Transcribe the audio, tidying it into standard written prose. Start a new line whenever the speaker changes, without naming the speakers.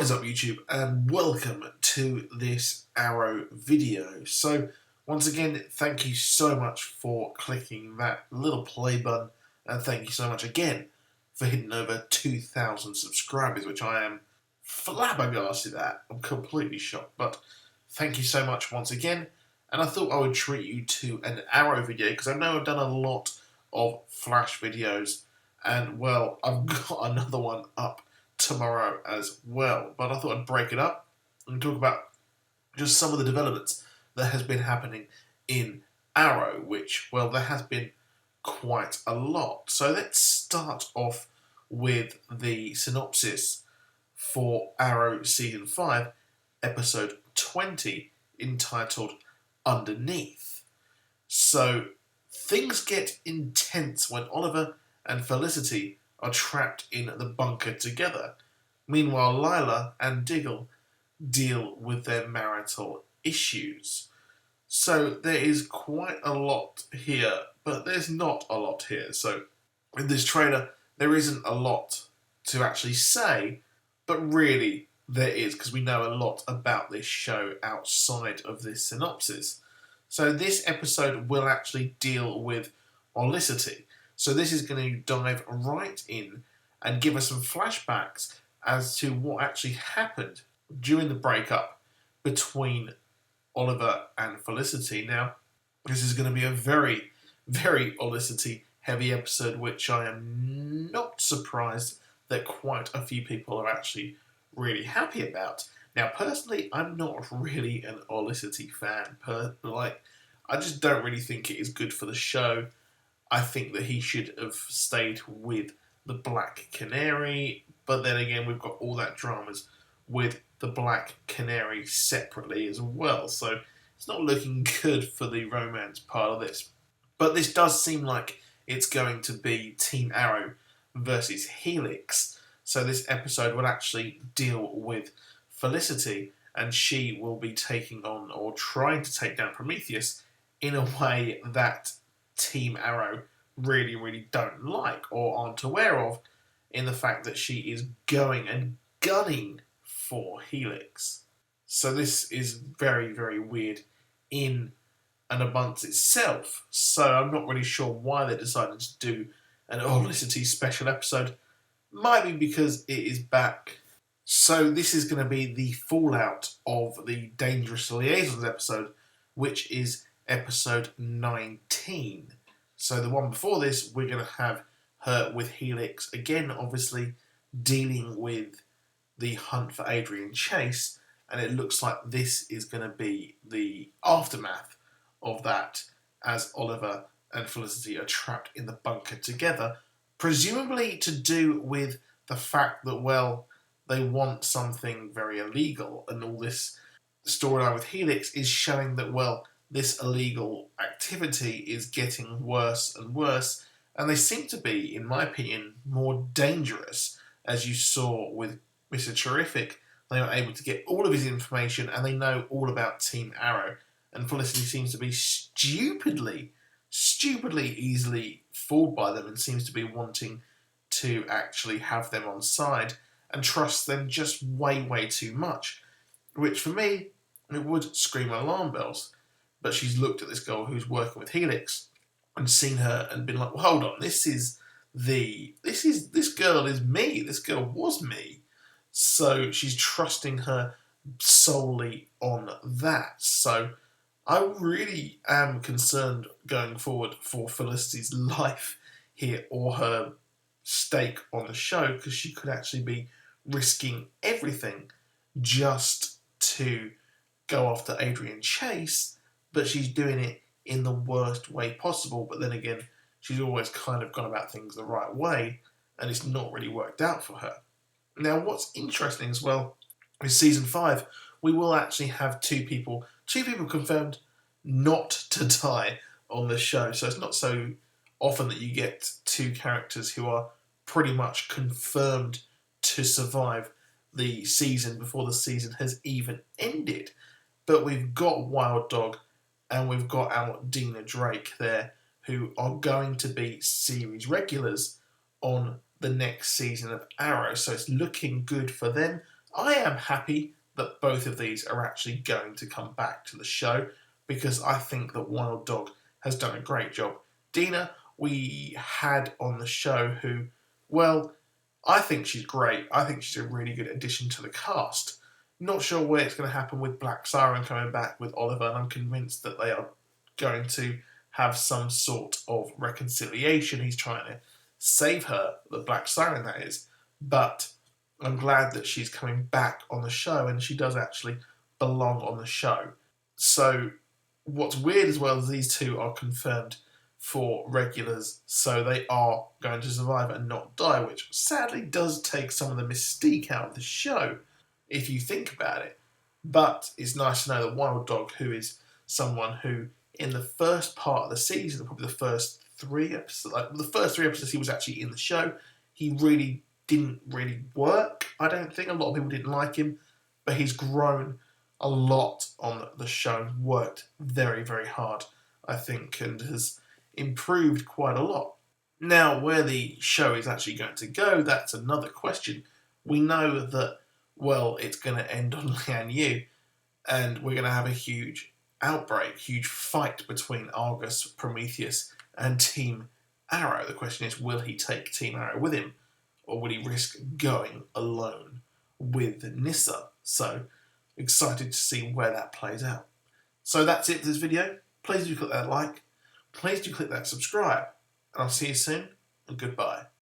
What is up YouTube, and welcome to this Arrow video. So once again, thank you so much for clicking that little play button, and thank you so much again for hitting over 2,000 subscribers, which I am flabbergasted at. I'm completely shocked, but thank you so much once again. And I thought I would treat you to an Arrow video, because I know I've done a lot of Flash videos, and well, I've got another one up tomorrow as well, but I thought I'd break it up and talk about just some of the developments that has been happening in Arrow, which, well, there has been quite a lot. So let's start off with the synopsis for Arrow Season 5, Episode 20, entitled Underneath. So things get intense when Oliver and Felicity are trapped in the bunker together. Meanwhile, Lila and Diggle deal with their marital issues. So there is quite a lot here, but there's not a lot here. So in this trailer, there isn't a lot to actually say, but really there is, because we know a lot about this show outside of this synopsis. So this episode will actually deal with Olicity. So this is going to dive right in and give us some flashbacks as to what actually happened during the breakup between Oliver and Felicity. Now, this is going to be a very, very Olicity heavy episode, which I am not surprised that quite a few people are actually really happy about. Now, personally, I'm not really an Olicity fan. I just don't really think it is good for the show. I think that he should have stayed with the Black Canary, but then again, we've got all that dramas with the Black Canary separately as well, so it's not looking good for the romance part of this. But this does seem like it's going to be Team Arrow versus Helix, so this episode will actually deal with Felicity, and she will be taking on, or trying to take down, Prometheus in a way that Team Arrow really, really don't like or aren't aware of, in the fact that she is going and gunning for Helix. So this is very, very weird in and amongst itself. So I'm not really sure why they decided to do an Olicity special episode. Might be because it is back. So this is going to be the fallout of the Dangerous Liaisons episode, which is episode 19. So the one before this, we're going to have her with Helix, again, obviously, dealing with the hunt for Adrian Chase, and it looks like this is going to be the aftermath of that, as Oliver and Felicity are trapped in the bunker together, presumably to do with the fact that, well, they want something very illegal, and all this storyline with Helix is showing that, well, this illegal activity is getting worse and worse, and they seem to be, in my opinion, more dangerous. As you saw with Mr. Terrific, they were able to get all of his information, and they know all about Team Arrow, and Felicity seems to be stupidly easily fooled by them, and seems to be wanting to actually have them on side and trust them just way too much, which for me, it would scream alarm bells. But she's looked at this girl who's working with Helix and seen her and been like, well, hold on, this girl is me. This girl was me. So she's trusting her solely on that. So I really am concerned going forward for Felicity's life here, or her stake on the show, because she could actually be risking everything just to go after Adrian Chase. But she's doing it in the worst way possible. But then again, she's always kind of gone about things the right way, and it's not really worked out for her. Now, what's interesting as well is Season 5, we will actually have two people confirmed not to die on the show. So it's not so often that you get two characters who are pretty much confirmed to survive the season before the season has even ended. But we've got Wild Dog and we've got our Dina Drake there, who are going to be series regulars on the next season of Arrow. So it's looking good for them. I am happy that both of these are actually going to come back to the show because I think that Wild Dog has done a great job. Dina, we had on the show who, well, I think she's great. I think she's a really good addition to the cast. Not sure where it's going to happen with Black Siren coming back with Oliver, and I'm convinced that they are going to have some sort of reconciliation. He's trying to save her, the Black Siren that is, but I'm glad that she's coming back on the show and she does actually belong on the show. So what's weird as well is these two are confirmed for regulars, so they are going to survive and not die, which sadly does take some of the mystique out of the show, if you think about it. But it's nice to know that Wild Dog, who is someone who, in the first part of the season, probably the first 3 episodes, the first 3 episodes he was actually in the show, he really didn't really work. I don't think a lot of people didn't like him, but he's grown a lot on the show, worked very, very hard, I think, and has improved quite a lot. Now, where the show is actually going to go, that's another question. We know that, well, it's going to end on Lian Yu, and we're going to have a huge outbreak, huge fight between Argus, Prometheus, and Team Arrow. The question is, will he take Team Arrow with him, or will he risk going alone with Nyssa? So, excited to see where that plays out. So that's it for this video. Please do click that like. Please do click that subscribe. And I'll see you soon, and goodbye.